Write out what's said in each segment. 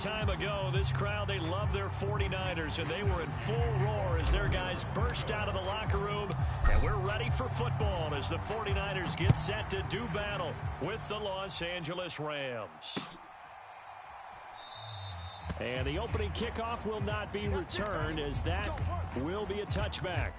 time ago, this crowd, they love their 49ers, and they were in full roar as their guys burst out of the locker room. And we're ready for football as the 49ers get set to do battle with the Los Angeles Rams. And the opening kickoff will not be returned, as that will be a touchback.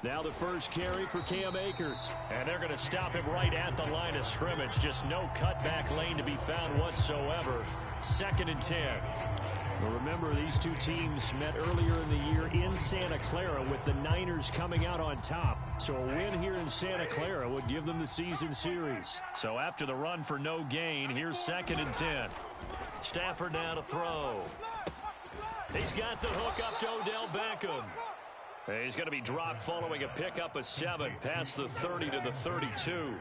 Now the first carry for Cam Akers. And they're going to stop him right at the line of scrimmage. Just no cutback lane to be found whatsoever. 2nd and 10. Well, remember, these two teams met earlier in the year in Santa Clara with the Niners coming out on top. So a win here in Santa Clara would give them the season series. So after the run for no gain, here's 2nd and 10. Stafford now to throw. He's got the hook up to Odell Beckham. He's going to be dropped following a pickup of 7 past the 30 to the 32.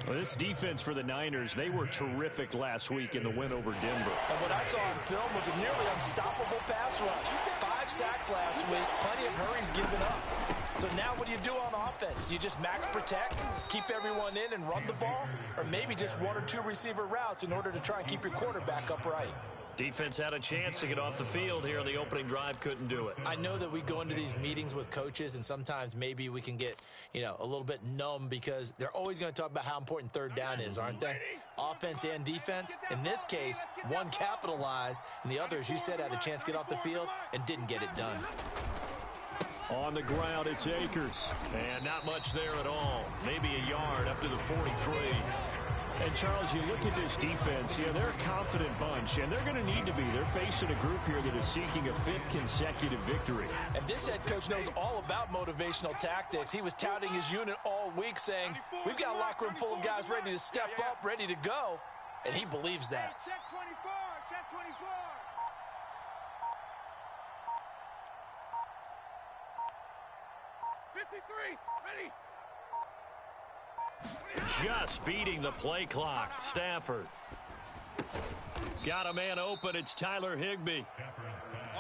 Well, this defense for the Niners, they were terrific last week in the win over Denver. And what I saw on film was a nearly unstoppable pass rush. 5 sacks last week, plenty of hurries given up. So now what do you do on offense? You just max protect, keep everyone in and run the ball, or maybe just 1 or 2 receiver routes in order to try and keep your quarterback upright. Defense had a chance to get off the field here on the opening drive, couldn't do it. I know that we go into these meetings with coaches, and sometimes maybe we can get, a little bit numb because they're always going to talk about how important 3rd down is, aren't they? Offense and defense. In this case, one capitalized, and the other, as you said, had a chance to get off the field and didn't get it done. On the ground, it's Akers. And not much there at all. Maybe a yard up to the 43. And, Charles, you look at this defense, they're a confident bunch, and they're going to need to be. They're facing a group here that is seeking a 5th consecutive victory. And this head coach knows all about motivational tactics. He was touting his unit all week saying, we've got a locker room full of guys ready to step up, ready to go, and he believes that. Check 24, check 24. Ready. Just beating the play clock. Stafford. Got a man open. It's Tyler Higbee.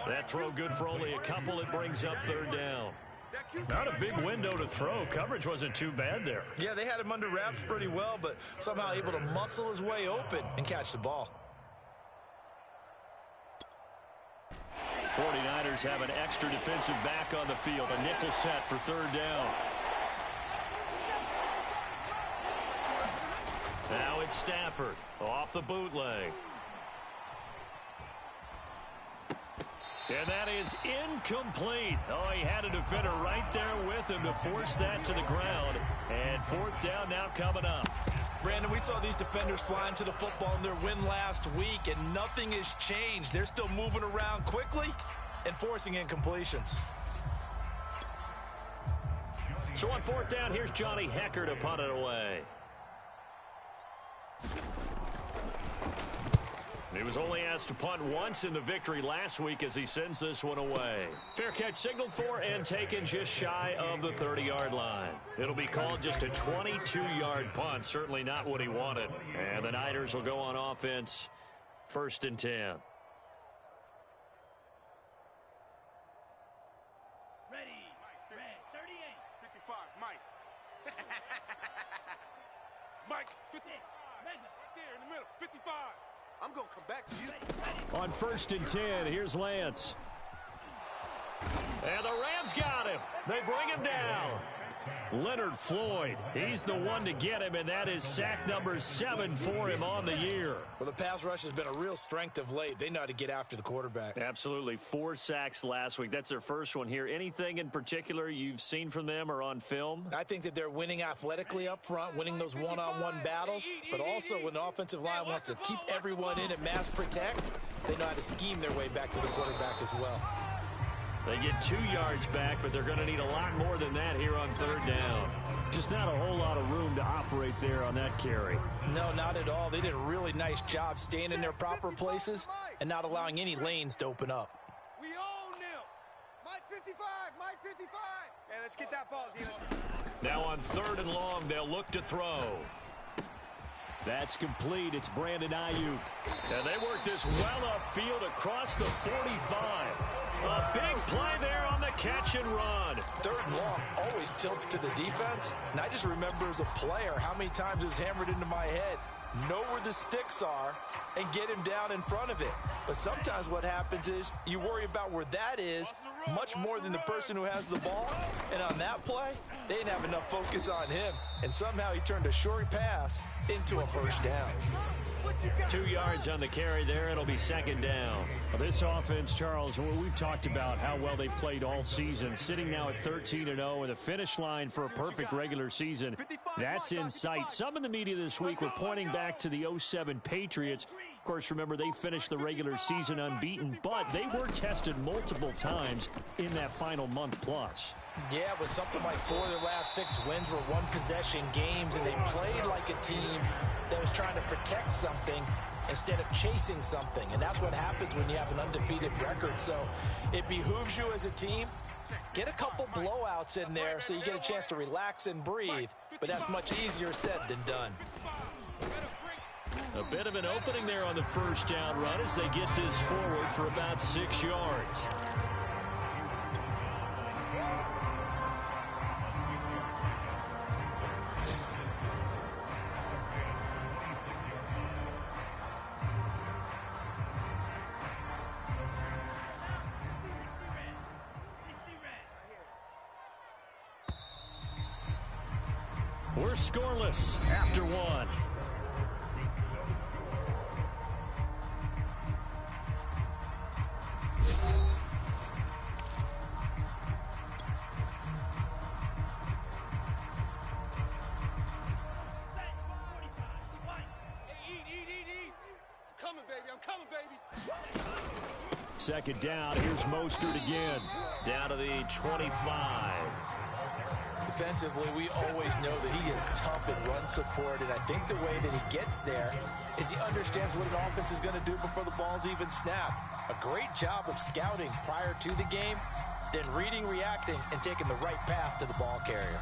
That throw good for only a couple. It brings up 3rd down. Not a big window to throw. Coverage wasn't too bad there. Yeah, they had him under wraps pretty well, but somehow able to muscle his way open and catch the ball. 49ers have an extra defensive back on the field. A nickel set for 3rd down. Now it's Stafford off the bootleg. And that is incomplete. Oh, he had a defender right there with him to force that to the ground. And 4th down now coming up. Brandon, we saw these defenders flying to the football in their win last week, and nothing has changed. They're still moving around quickly and forcing incompletions. So on 4th down, here's Johnny Hecker to punt it away. He was only asked to punt once in the victory last week as he sends this one away. Fair catch signaled for and taken just shy of the 30-yard line. It'll be called just a 22-yard punt. Certainly not what he wanted. And the Niners will go on offense. 1st and 10. Ready. 38. 55, Mike. Mike, 56. Right there in the middle, 55. I'm going to come back to you. On 1st and 10, here's Lance. And the Rams got him. They bring him down. Leonard Floyd, he's the one to get him, and that is sack number 7 for him on the year. Well, the pass rush has been a real strength of late. They know how to get after the quarterback. Absolutely. 4 sacks last week. That's their first one here. Anything in particular you've seen from them or on film? I think that they're winning athletically up front, winning those one-on-one battles, but also when the offensive line wants to keep everyone in and mass protect, they know how to scheme their way back to the quarterback as well. They get 2 yards back, but they're going to need a lot more than that here on 3rd down. Just not a whole lot of room to operate there on that carry. No, not at all. They did a really nice job staying in their proper places and not allowing any lanes to open up. We own them. Mike 55, Mike 55. Hey, let's get that ball, D. Now on 3rd and long, they'll look to throw. That's complete. It's Brandon Ayuk. And they work this well upfield across the 45. A big play there on the catch and run. Third and long always tilts to the defense. And I just remember as a player how many times it was hammered into my head. Know where the sticks are and get him down in front of it. But sometimes what happens is you worry about where that is much more than the person who has the ball. And on that play, they didn't have enough focus on him. And somehow he turned a short pass into a first down. 2 yards on the carry there. It'll be second down. Well, this offense, Charles, we've talked about how well they played all season, sitting now at 13-0 and the finish line for a perfect regular season. That's in sight. Some in the media this week were pointing back to the 07 Patriots. Of course, remember, they finished the regular season unbeaten, but they were tested multiple times in that final month plus. Yeah, it was something like 4 of their last 6 wins were one-possession games, and they played like a team that was trying to protect something instead of chasing something. And that's what happens when you have an undefeated record. So it behooves you as a team, get a couple blowouts in there so you get a chance to relax and breathe. But that's much easier said than done. A bit of an opening there on the first down run as they get this forward for about 6 yards. We're scoreless after 1. Second down. Here's Mostert again. Down to the 25. Defensively, we always know that he is tough in run support, and I think the way that he gets there is he understands what an offense is going to do before the ball's even snapped. A great job of scouting prior to the game, then reading, reacting, and taking the right path to the ball carrier.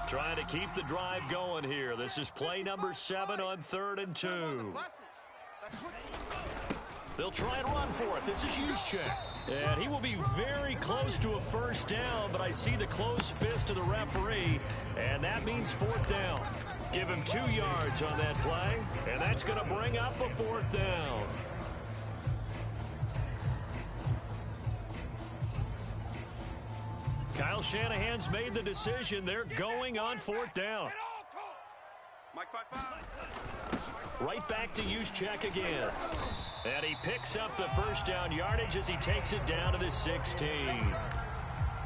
Trying to keep the drive going here. This is play number 7 on 3rd and 2. They'll try and run for it. This is Juszczyk. And he will be very close to a first down, but I see the closed fist of the referee, and that means 4th down. Give him 2 yards on that play, and that's going to bring up a 4th down. Kyle Shanahan's made the decision. They're going on 4th down. Right back to Juszczyk again. And he picks up the first down yardage as he takes it down to the 16.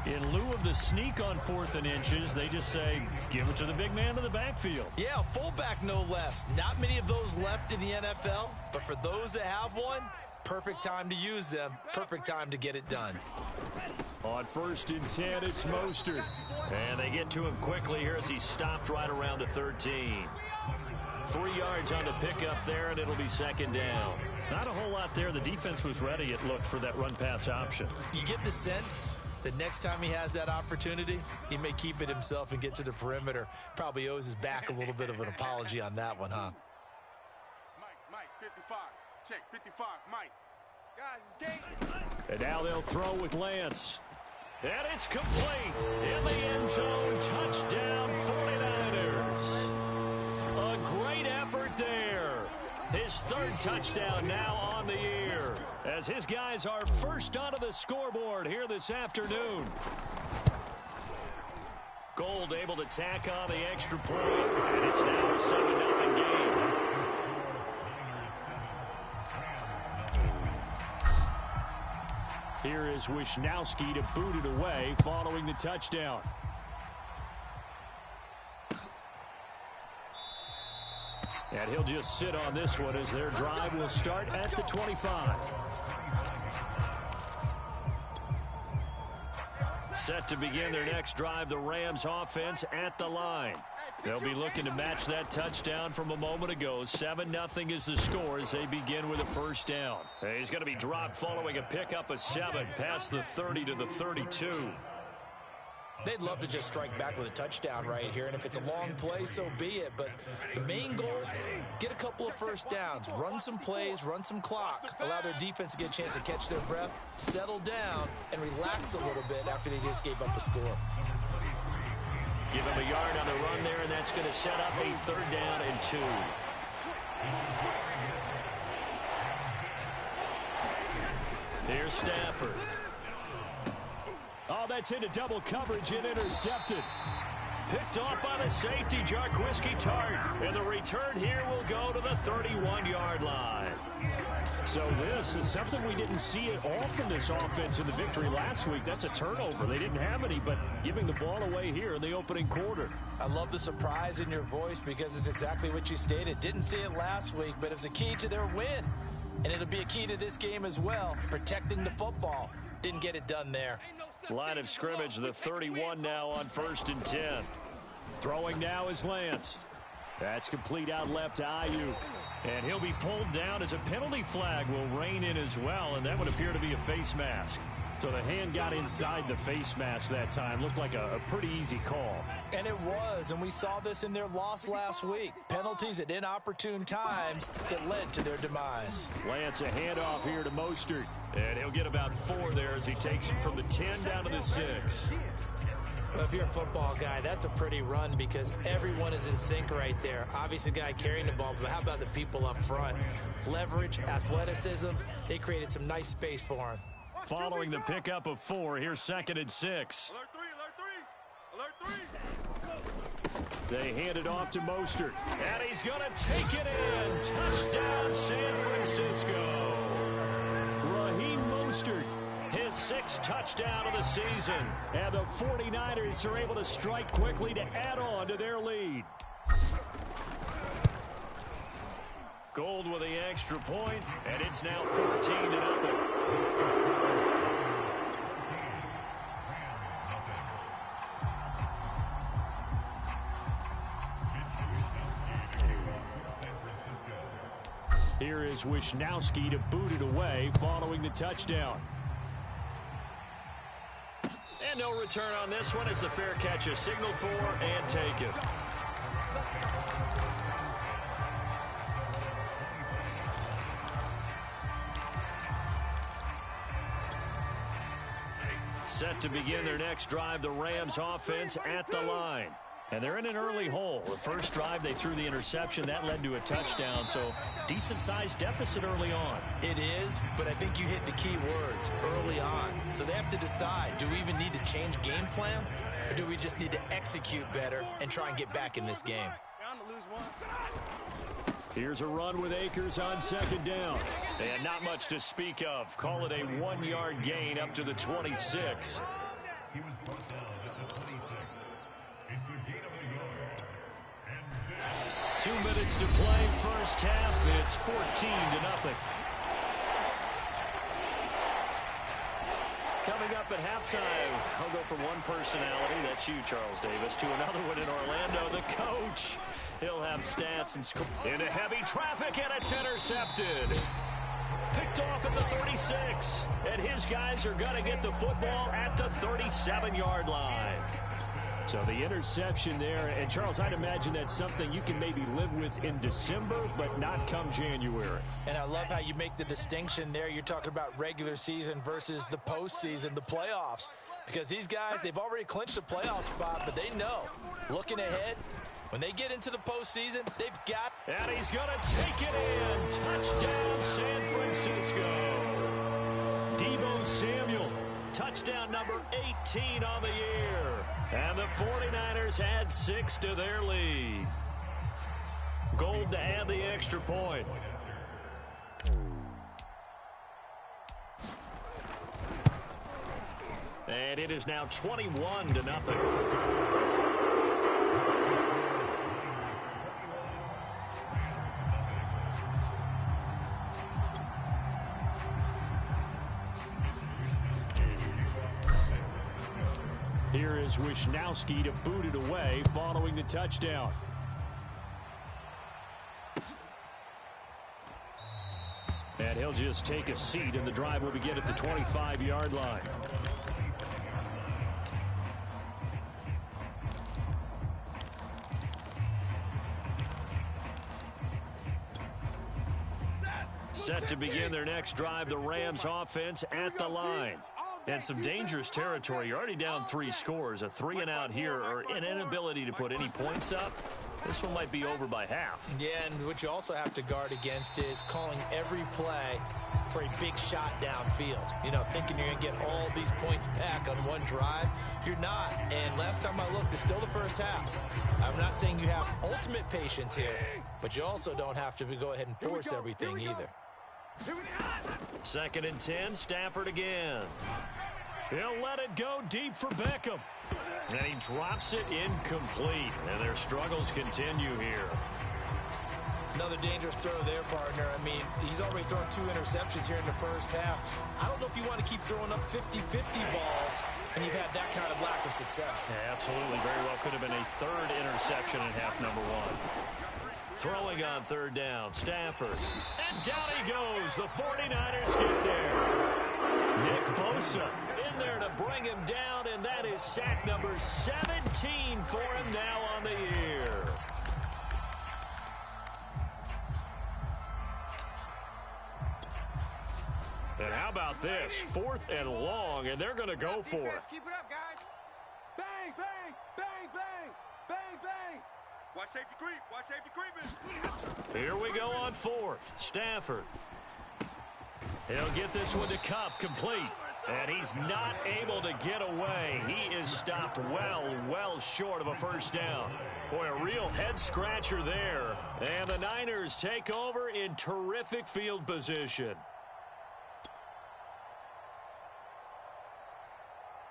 In lieu of the sneak on 4th and inches, they just say, give it to the big man in the backfield. Yeah, fullback no less. Not many of those left in the NFL, but for those that have one, perfect time to use them. Perfect time to get it done. On 1st and 10, it's Mostert. And they get to him quickly here as he stopped right around the 13. 3 yards on the pickup there, and it'll be 2nd down. Not a whole lot there. The defense was ready, it looked, for that run-pass option. You get the sense that next time he has that opportunity, he may keep it himself and get to the perimeter. Probably owes his back a little bit of an apology on that one, huh? Mike, 55. Check, 55, Mike. Guys, it's game. And now they'll throw with Lance. And it's complete. In the end zone, touchdown 49ers. A great effort there. His 3rd touchdown now on the year, as his guys are first onto the scoreboard here this afternoon. Gold able to tack on the extra point, and it's now a 7-0 game. Here is Wisnowski to boot it away following the touchdown. And he'll just sit on this one as their drive will start at the 25. Set to begin their next drive, the Rams offense at the line. They'll be looking to match that touchdown from a moment ago. 7-0 is the score as they begin with a first down. He's going to be dropped following a pickup of 7 past the 30 to the 32. They'd love to just strike back with a touchdown right here, and if it's a long play, so be it. But the main goal, get a couple of first downs, run some plays, run some clock, allow their defense to get a chance to catch their breath, settle down, and relax a little bit after they just gave up a score. Give him a yard on the run there, and that's going to set up a 3rd down and 2. Here's Stafford. Oh, that's into double coverage and intercepted. Picked off by the safety, Jarquiski Tart. And the return here will go to the 31-yard line. So this is something we didn't see it often, this offense in the victory last week. That's a turnover. They didn't have any, but giving the ball away here in the opening quarter. I love the surprise in your voice because it's exactly what you stated. Didn't see it last week, but it's a key to their win. And it'll be a key to this game as well, protecting the football. Didn't get it done there. Line of scrimmage, the 31 now on 1st and 10. Throwing now is Lance. That's complete out left to Ayuk. And he'll be pulled down as a penalty flag will rein in as well, and that would appear to be a face mask. So the hand got inside the face mask that time. Looked like a pretty easy call. And it was, and we saw this in their loss last week. Penalties at inopportune times that led to their demise. Lance, a handoff here to Mostert. And he'll get about 4 there as he takes it from the 10 down to the 6. Well, if you're a football guy, that's a pretty run because everyone is in sync right there. Obviously, the guy carrying the ball, but how about the people up front? Leverage, athleticism, they created some nice space for him. Following the pickup of 4, here's 2nd and 6. Alert 3. They hand it off to Mostert. And he's going to take it in. Touchdown, San Francisco. Raheem Mostert, his 6th touchdown of the season. And the 49ers are able to strike quickly to add on to their lead. Gold with the extra point, and it's now 14-0. Here is Wisnowski to boot it away following the touchdown. And no return on this one as the fair catch is signaled for and taken. Set to begin their next drive, the Rams offense at the line. And they're in an early hole. The first drive, they threw the interception. That led to a touchdown, so decent-sized deficit early on. It is, but I think you hit the key words, early on. So they have to decide, do we even need to change game plan, or do we just need to execute better and try and get back in this game? Here's a run with Akers on 2nd down. And not much to speak of. Call it a 1-yard gain up to the 26. 2 minutes to play, first half. It's 14-0. Coming up at halftime, I'll go from one personality, that's you, Charles Davis, to another one in Orlando, the coach. He'll have stats and score. Into heavy traffic, and it's intercepted. Picked off at the 36, and his guys are going to get the football at the 37-yard line. So the interception there, and Charles, I'd imagine that's something you can maybe live with in December, but not come January. And I love how you make the distinction there. You're talking about regular season versus the postseason, the playoffs. Because these guys, they've already clinched a playoff spot, but they know, looking ahead, when they get into the postseason, they've got... And he's going to take it in. Touchdown, San Francisco. Deebo Samuel, touchdown number 18 on the year. And the 49ers add 6 to their lead. Gold to add the extra point. And it is now 21-0. Here is Wisnowski to boot it away following the touchdown. And he'll just take a seat, and the drive will begin at the 25-yard line. Set to begin their next drive, the Rams offense at the line. And some dangerous territory. You're already down 3 scores. A 3-and-out here or an inability to put any points up. This one might be over by half. Yeah, and what you also have to guard against is calling every play for a big shot downfield. You know, thinking you're going to get all these points back on one drive. You're not. And last time I looked, it's still the first half. I'm not saying you have ultimate patience here, but you also don't have to go ahead and force everything either. 2nd and 10, Stafford again. He'll let it go deep for Beckham. And he drops it incomplete. And their struggles continue here. Another dangerous throw there, partner. I mean, he's already thrown 2 interceptions here in the first half. I don't know if you want to keep throwing up 50-50 balls and you've had that kind of lack of success. Yeah, absolutely. Very well could have been a 3rd interception in half number 1. Throwing on 3rd down, Stafford. And down he goes. The 49ers get there. Nick Bosa in there to bring him down, and that is sack number 17 for him now on the year. And how about this? 4th and long, and they're going to go for it. Keep it up, guys. Bang, bang, bang, bang, bang, bang. Watch safety creep. Watch safety creeping. Here we go on 4th. Stafford. He'll get this one to Cup, complete. And he's not able to get away. He is stopped well short of a first down. Boy, a real head-scratcher there. And the Niners take over in terrific field position.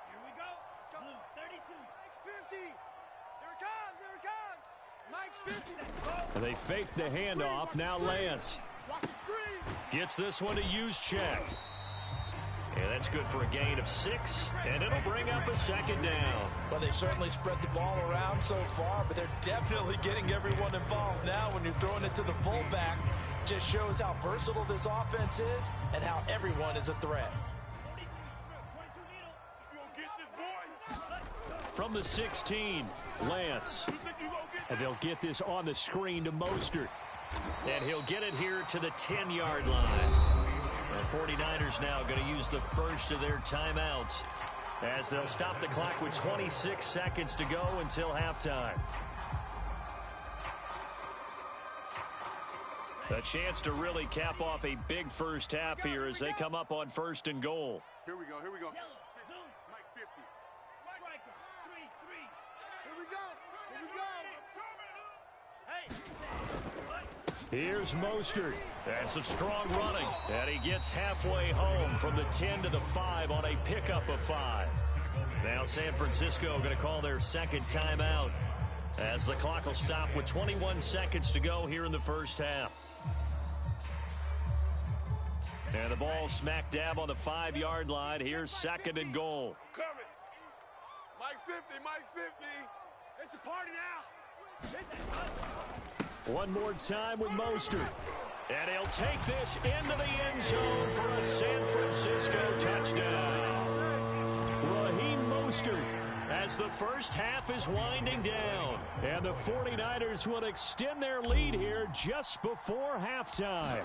Here we go. Let's go. 32. Mike 50. Here it comes. Here it comes. Mike's 50. And they fake the handoff. Now Lance Watch the screen. gets this one to Juszczyk. And that's good for a gain of 6, and it'll bring up a 2nd down. Well, they've certainly spread the ball around so far, but they're definitely getting everyone involved now when you're throwing it to the fullback. Just shows how versatile this offense is and how everyone is a threat. From the 16, Lance. And they'll get this on the screen to Mostert. And he'll get it here to the 10-yard line. The 49ers now going to use the first of their timeouts as they'll stop the clock with 26 seconds to go until halftime. A chance to really cap off a big first half here as they come up on 1st and goal. Here we go. Here we go. Mike 50. Striker, 3-3. Here we go. Here we go. Hey. Here's Mostert. And some strong running. And he gets halfway home from the 10 to the 5 on a pickup of 5. Now San Francisco going to call their 2nd timeout as the clock will stop with 21 seconds to go here in the first half. And the ball smack dab on the 5-yard line. Here's 2nd and goal. Coming. Mike 50. Mike 50. It's a party now. One more time with Mostert. And he'll take this into the end zone for a San Francisco touchdown. Raheem Mostert as the first half is winding down. And the 49ers will extend their lead here just before halftime.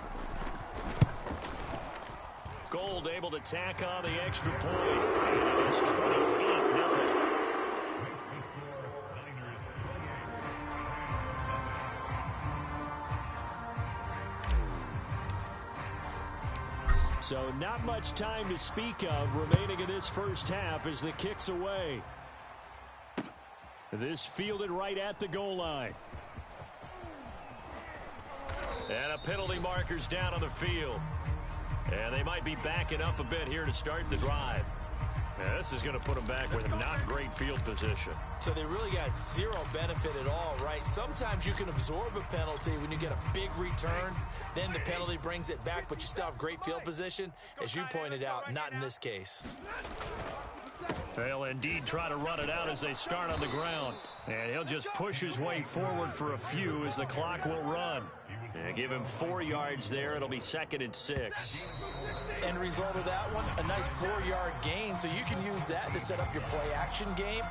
Gold able to tack on the extra point. And it's 28-0. So not much time to speak of remaining in this first half as the kick's away. This fielded right at the goal line. And a penalty marker's down on the field. And they might be backing up a bit here to start the drive. Yeah, this is going to put them back with not great field position. So they really got zero benefit at all, right? Sometimes you can absorb a penalty when you get a big return. Then the penalty brings it back, but you still have great field position. As you pointed out, not in this case. They'll indeed try to run it out as they start on the ground. And he'll just push his way forward for a few as the clock will run. And give him 4 yards there. It'll be 2nd and 6. End result of that one, a nice 4-yard gain. So you can use that to set up your play-action game,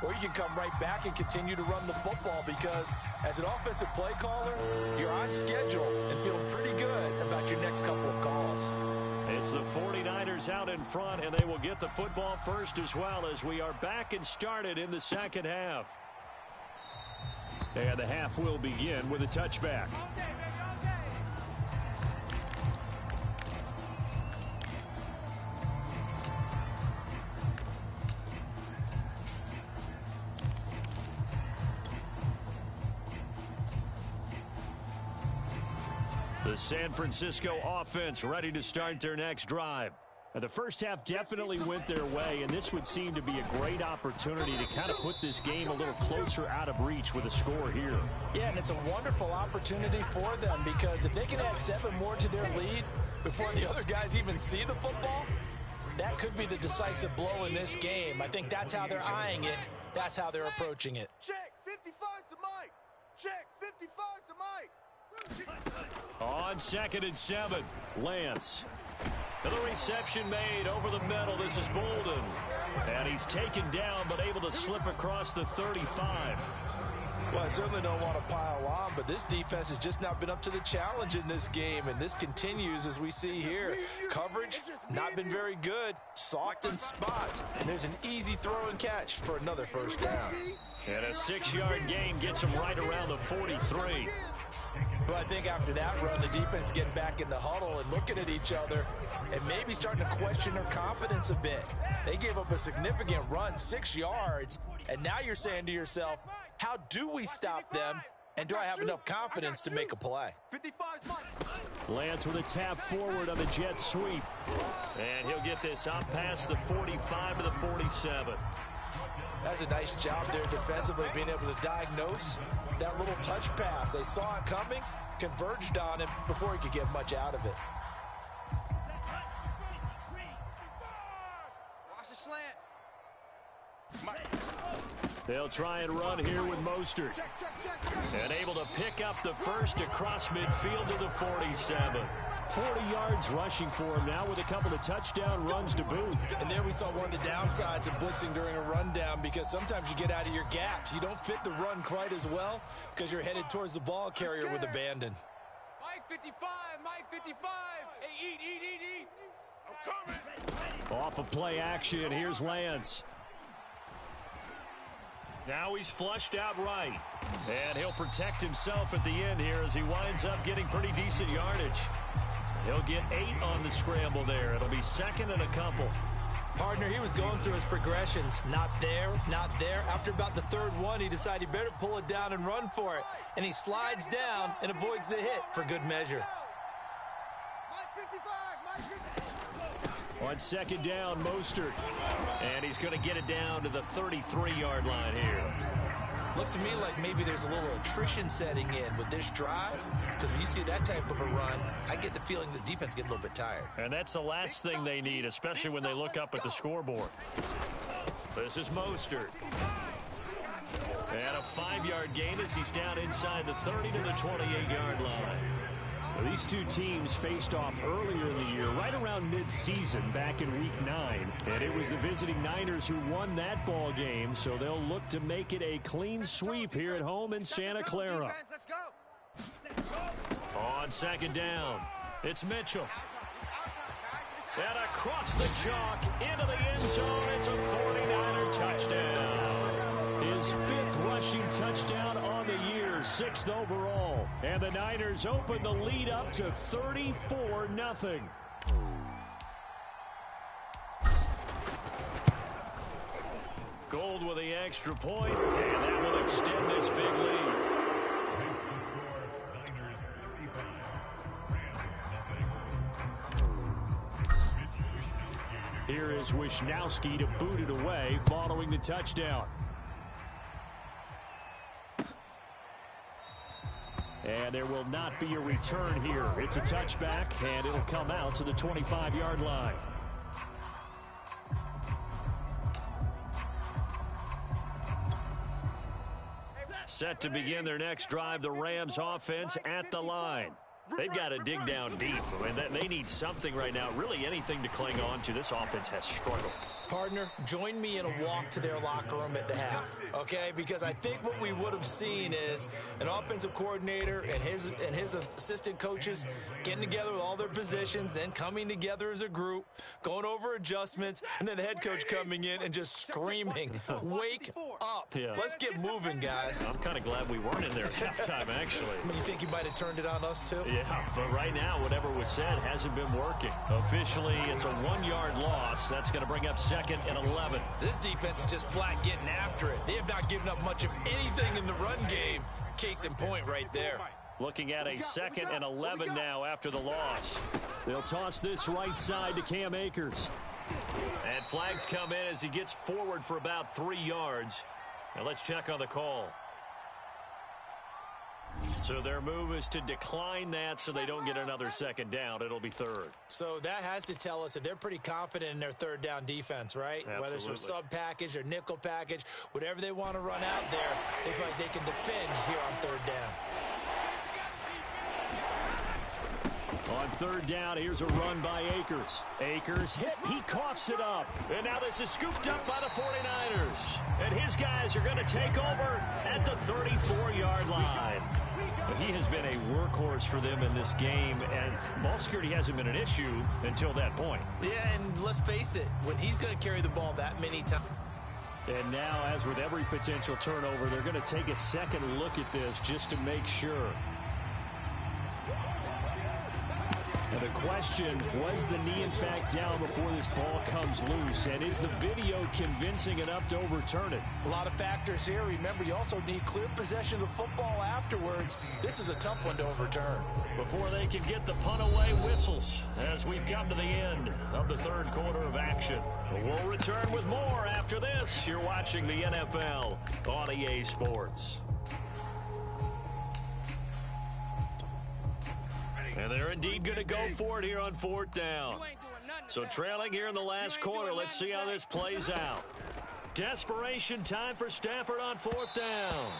or you can come right back and continue to run the football because as an offensive play caller, you're on schedule and feeling pretty good about your next next couple of calls. It's the 49ers out in front, and they will get the football first as well as we are back and started in the second half. And the half will begin with a touchback. The San Francisco offense ready to start their next drive. Now, the first half definitely went their way, and this would seem to be a great opportunity to kind of put this game a little closer out of reach with a score here. Yeah, and it's a wonderful opportunity for them because if they can add 7 more to their lead before the other guys even see the football, that could be the decisive blow in this game. I think that's how they're eyeing it. That's how they're approaching it. Check, 55 to Mike. Check, 55 to Mike. On 2nd and 7, Lance. And the reception made over the middle. This is Bolden. And he's taken down but able to slip across the 35. Well, I certainly don't want to pile on, but this defense has just not been up to the challenge in this game, and this continues as we see here. Coverage, not been very good. Soft in spots. And there's an easy throw and catch for another first down. And a 6-yard gain gets him right around the 43. Well, I think after that run, the defense getting back in the huddle and looking at each other and maybe starting to question their confidence a bit. They gave up a significant run, 6 yards, and now you're saying to yourself, how do we stop them, and do I have enough confidence to make a play? 55's Mike. Lance with a tap forward on the jet sweep. And he'll get this up past the 45 to the 47. That's a nice job there defensively, being able to diagnose that little touch pass. They saw it coming, converged on him before he could get much out of it. Watch the slant. They'll try and run here with Mostert. And able to pick up the first across midfield to the 47. 40 yards rushing for him now with a couple of touchdown runs to boot. And there we saw one of the downsides of blitzing during a rundown, because sometimes you get out of your gaps. You don't fit the run quite as well because you're headed towards the ball carrier with abandon. Mike 55, Mike 55. Hey, eat. I'm coming. Off of play action, here's Lance. Now he's flushed out right. And he'll protect himself at the end here as he winds up getting pretty decent yardage. He'll get 8 on the scramble there. It'll be 2nd and a couple. Partner, he was going through his progressions. Not there, not there. After about the 3rd one, he decided he better pull it down and run for it. And he slides down and avoids the hit for good measure. Mike 55, Mike 55. On 2nd down, Mostert. And he's going to get it down to the 33-yard line here. Looks to me like maybe there's a little attrition setting in with this drive, because when you see that type of a run, I get the feeling the defense getting a little bit tired. And that's the last thing they need, especially when they look up at the scoreboard. This is Mostert. And a 5-yard gain as he's down inside the 30 to the 28-yard line. Well, these two teams faced off earlier in the year, right around mid-season, back in Week 9. And it was the visiting Niners who won that ball game, so they'll look to make it a clean sweep here at home in Santa Clara. Let's go. On 2nd down, it's Mitchell. And across the chalk, into the end zone, it's a 49er touchdown. His 5th rushing touchdown on the year, 6th overall. And the Niners open the lead up to 34-0. Gold with the extra point, and that will extend this big lead. Here is Wisnowski to boot it away following the touchdown. And there will not be a return here. It's a touchback, and it'll come out to the 25-yard line. Set to begin their next drive, the Rams offense at the line. They've got to dig down deep. I mean, they need something right now, really anything to cling on to. This offense has struggled. Partner, join me in a walk to their locker room at the half, okay? Because I think what we would have seen is an offensive coordinator and his assistant coaches getting together with all their positions, then coming together as a group, going over adjustments, and then the head coach coming in and just screaming, "Wake up. Yeah. Let's get moving, guys." I'm kind of glad we weren't in there at halftime, actually. I mean, you think you might have turned it on us, too? Yeah, but right now, whatever was said hasn't been working. Officially, it's a 1-yard loss. That's going to bring up 2nd and 11. This defense is just flat getting after it. They have not given up much of anything in the run game. Case in point right there. Looking at a 2nd and 11 now after the loss. They'll toss this right side to Cam Akers. And flags come in as he gets forward for about 3 yards. Now let's check on the call. So their move is to decline that so they don't get another 2nd down. It'll be 3rd. So that has to tell us that they're pretty confident in their 3rd down defense, right? Absolutely. Whether it's a sub package or nickel package, whatever they want to run out there, they feel like they can defend here on 3rd down. On 3rd down, here's a run by Akers. Akers hit, he coughs it up. And now this is scooped up by the 49ers. And his guys are going to take over at the 34-yard line. He has been a workhorse for them in this game, and ball security hasn't been an issue until that point. Yeah, and let's face it, when he's going to carry the ball that many times. And now, as with every potential turnover, they're going to take a second look at this just to make sure. And the question, was the knee in fact down before this ball comes loose? And is the video convincing enough to overturn it? A lot of factors here. Remember, you also need clear possession of the football afterwards. This is a tough one to overturn. Before they can get the punt away, whistles as we've come to the end of the 3rd quarter of action. We'll return with more after this. You're watching the NFL on EA Sports. And they're indeed going to go for it here on 4th down. So trailing here in the last quarter, let's see how this plays out. Desperation time for Stafford on 4th down.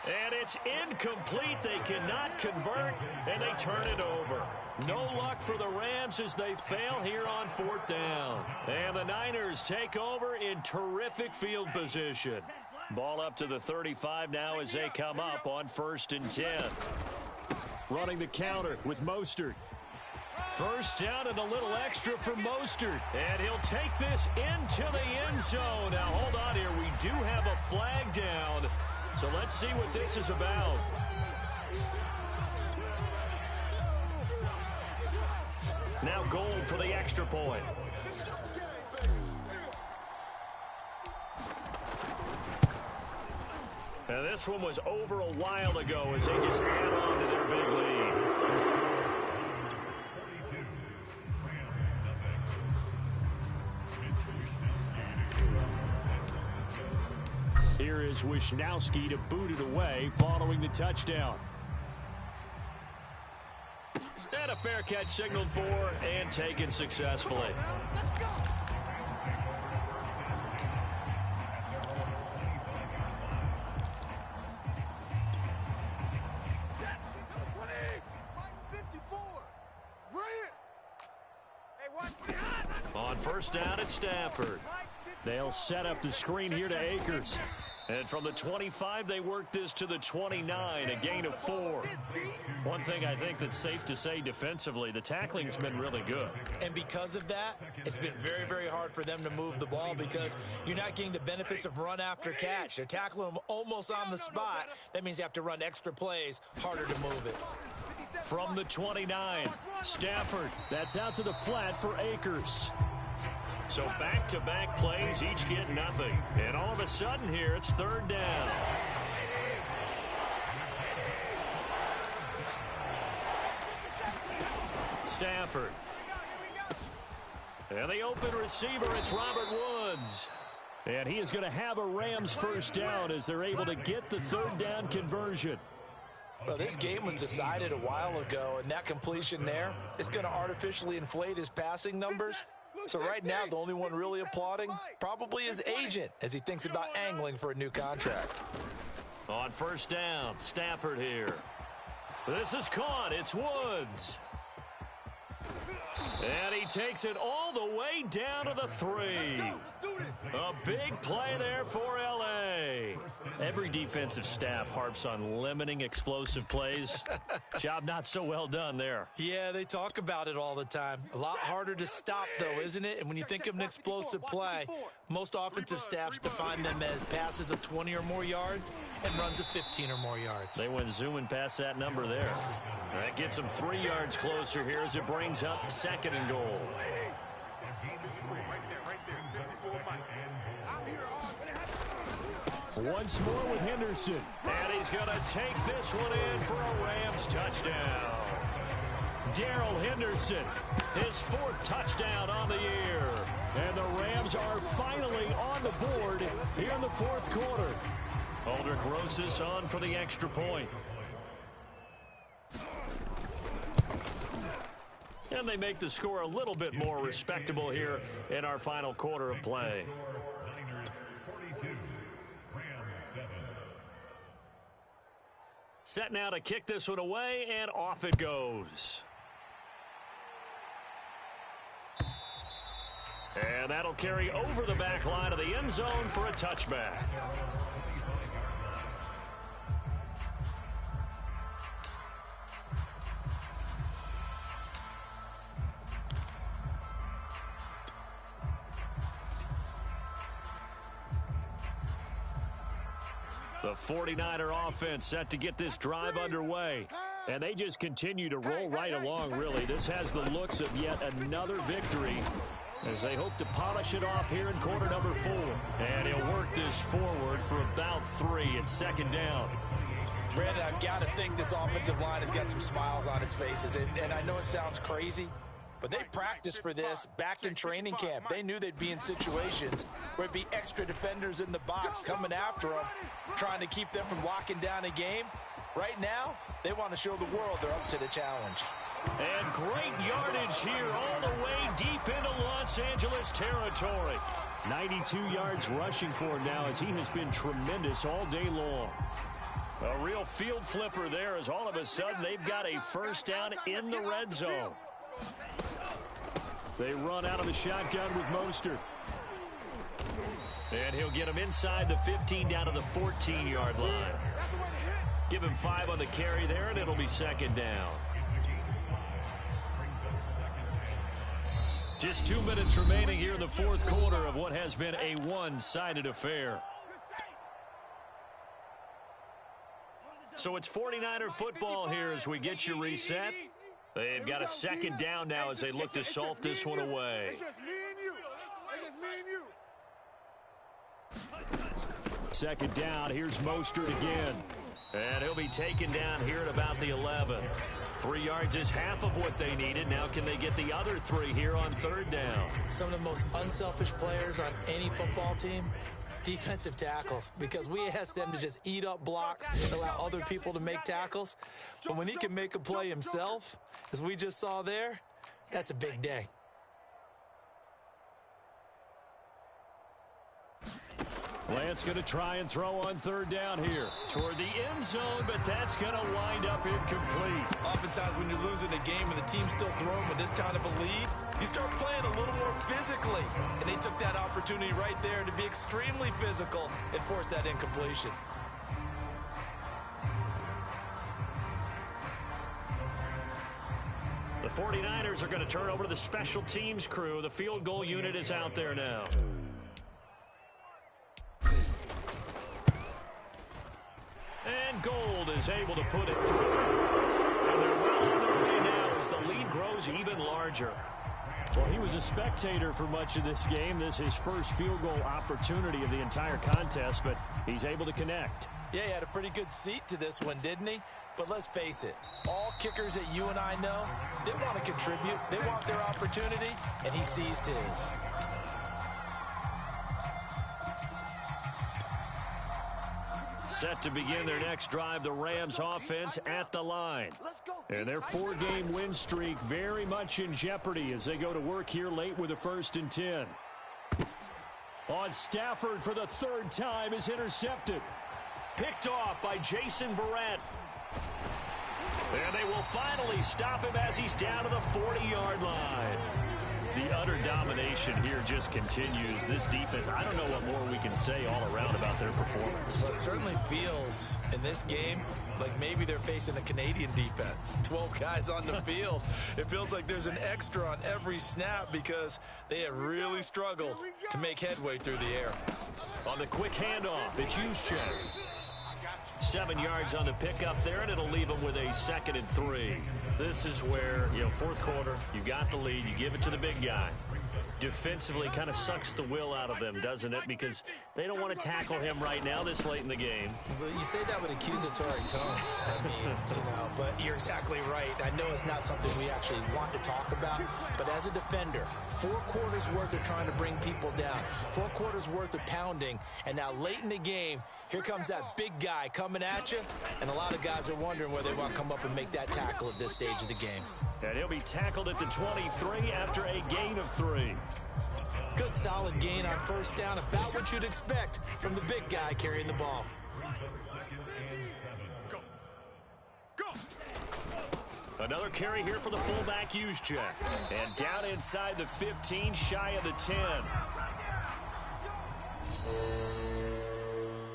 And it's incomplete. They cannot convert, and they turn it over. No luck for the Rams as they fail here on 4th down. And the Niners take over in terrific field position. Ball up to the 35 now as they come up on 1st and 10. Running the counter with Mostert. 1st down and a little extra for Mostert. And he'll take this into the end zone. Now, hold on here. We do have a flag down. So let's see what this is about. Now Gold for the extra point. Now this one was over a while ago as they just add on to their big lead. Here is Wisnowski to boot it away following the touchdown. And a fair catch signaled for and taken successfully. On 1st down at Stafford. They'll set up the screen here to Akers. And from the 25, they work this to the 29, a gain of 4. One thing I think that's safe to say defensively, the tackling's been really good. And because of that, it's been very, very hard for them to move the ball because you're not getting the benefits of run after catch. They're tackling them almost on the spot. That means you have to run extra plays, harder to move it. From the 29, Stafford. That's out to the flat for Akers. So back-to-back plays, each get nothing. And all of a sudden here, it's 3rd down. Stafford. And the open receiver, it's Robert Woods. And he is going to have a Rams 1st down as they're able to get the 3rd down conversion. Well, this game was decided a while ago, and that completion there is going to artificially inflate his passing numbers. So right now, the only one really applauding probably his agent as he thinks about angling for a new contract. On 1st down, Stafford here. This is caught. It's Woods. And he takes it all the way down to the 3. A big play there for L.A. Every defensive staff harps on limiting explosive plays. Job not so well done there. Yeah, they talk about it all the time. A lot harder to stop, though, isn't it? And when you think of an explosive play, most offensive staffs define them as passes of 20 or more yards and runs of 15 or more yards. They went zooming past that number there. That gets them 3 yards closer here as it brings up 2nd and goal. Once more with Henderson. And he's going to take this one in for a Rams touchdown. Darrell Henderson, his 4th touchdown on the year. And the Rams are finally on the board here in the 4th quarter. Aldrich Rosas on for the extra point. And they make the score a little bit more respectable here in our final quarter of play. Set now to kick this one away, and off it goes. And that'll carry over the back line of the end zone for a touchback. The 49er offense set to get this drive underway. And they just continue to roll right along, really. This has the looks of yet another victory as they hope to polish it off here in quarter number 4. And he'll work this forward for about 3 at 2nd down. Brandon, I've got to think this offensive line has got some smiles on its faces. And I know it sounds crazy, but they practiced for this back in training camp. They knew they'd be in situations where it'd be extra defenders in the box coming after them, trying to keep them from locking down a game. Right now, they want to show the world they're up to the challenge. And great yardage here all the way deep into Los Angeles territory. 92 yards rushing for him now as he has been tremendous all day long. A real field flipper there as all of a sudden they've got a first down in the red zone. They run out of the shotgun with Mostert. And he'll get him inside the 15 down to the 14-yard line. Give him 5 on the carry there, and it'll be 2nd down. Just 2 minutes remaining here in the 4th quarter of what has been a one-sided affair. So it's 49er football here as we get you reset. They've got a 2nd down now as they look to salt this one away. It's just me and you. It's just me and you. 2nd down. Here's Mostert again. And he'll be taken down here at about the 11. 3 yards is half of what they needed. Now can they get the other 3 here on 3rd down? Some of the most unselfish players on any football team, defensive tackles, because we ask them to just eat up blocks and allow other people to make tackles. But when he can make a play himself, as we just saw there, that's a big day. Lance going to try and throw on 3rd down here toward the end zone, but that's going to wind up incomplete. Oftentimes when you're losing a game and the team's still throwing with this kind of a lead, you start playing a little more physically. And they took that opportunity right there to be extremely physical and force that incompletion. The 49ers are going to turn over to the special teams crew. The field goal unit is out there now. And Gold is able to put it through. And they're well on their way now as the lead grows even larger. Well, he was a spectator for much of this game. This is his first field goal opportunity of the entire contest, but he's able to connect. Yeah, he had a pretty good seat to this one, didn't he? But let's face it, all kickers that you and I know, they want to contribute. They want their opportunity, and he seized his. Set to begin their next drive, the Rams offense at the line. And their 4-game win streak very much in jeopardy as they go to work here late with a 1st and 10. On Stafford for the 3rd time is intercepted. Picked off by Jason Verrett. And they will finally stop him as he's down to the 40-yard line. The utter domination here just continues. This defense, I don't know what more we can say all around about their performance. Well, it certainly feels in this game like maybe they're facing a Canadian defense. 12 guys on the field. It feels like there's an extra on every snap because they have really struggled to make headway through the air. On the quick handoff, it's Juszczyk. 7 yards on the pickup there, and it'll leave them with a 2nd and 3. This is where, fourth quarter, you got the lead, you give it to the big guy. Defensively kind of sucks the will out of them, doesn't it? Because they don't want to tackle him right now this late in the game. Well, you say that with accusatory tones. I mean, but you're exactly right. I know it's not something we actually want to talk about, but as a defender, 4 quarters worth of trying to bring people down, 4 quarters worth of pounding, and now late in the game, here comes that big guy coming at you, and a lot of guys are wondering whether they want to come up and make that tackle at this stage of the game. And he'll be tackled at the 23 after a gain of 3. Good solid gain on first down, about what you'd expect from the big guy carrying the ball. Go. Go. Another carry here for the fullback, Juszczyk. And down inside the 15, shy of the 10.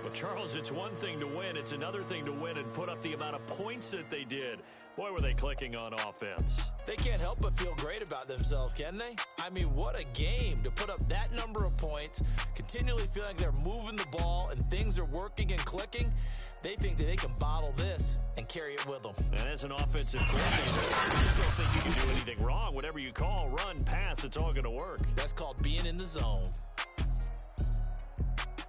Well, Charles, it's one thing to win. It's another thing to win and put up the amount of points that they did. Boy, were they clicking on offense. They can't help but feel great about themselves, can they? I mean, what a game to put up that number of points, continually feeling like they're moving the ball and things are working and clicking. They think that they can bottle this and carry it with them. And as an offensive coordinator, you just don't think you can do anything wrong. Whatever you call, run, pass, it's all going to work. That's called being in the zone.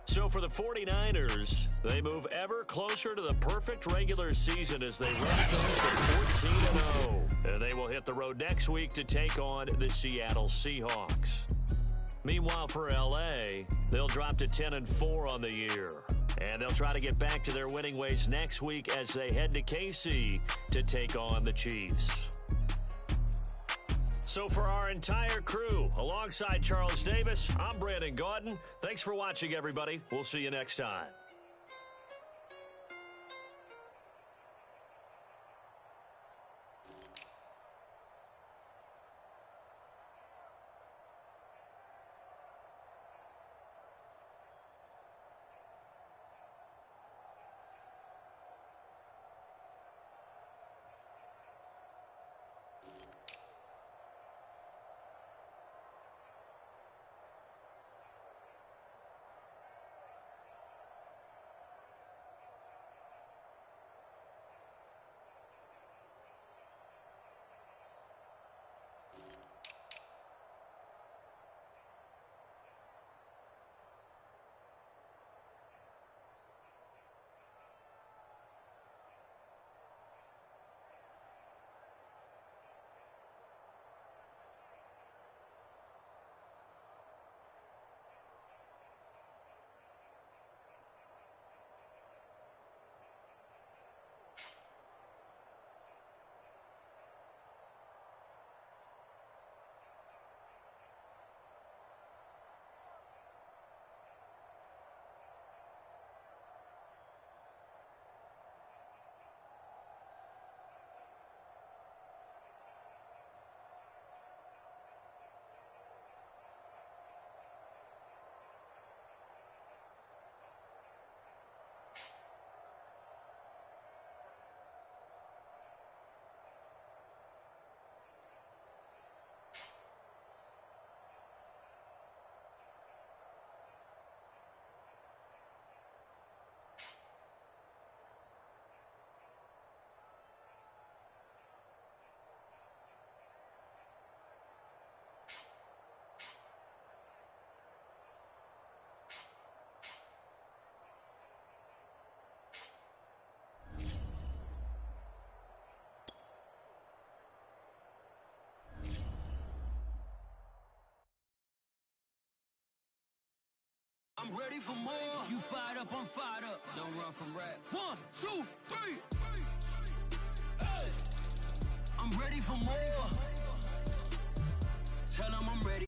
So for the 49ers, they move ever closer to the perfect regular season as they run things to 14-0. And they will hit the road next week to take on the Seattle Seahawks. Meanwhile, for L.A., they'll drop to 10-4 on the year. And they'll try to get back to their winning ways next week as they head to KC to take on the Chiefs. So for our entire crew, alongside Charles Davis, I'm Brandon Gaudin. Thanks for watching, everybody. We'll see you next time. I'm ready for more. You fired up, I'm fired up. Don't run from rap. 1, 2, 3. Hey. I'm ready for more. Tell them I'm ready.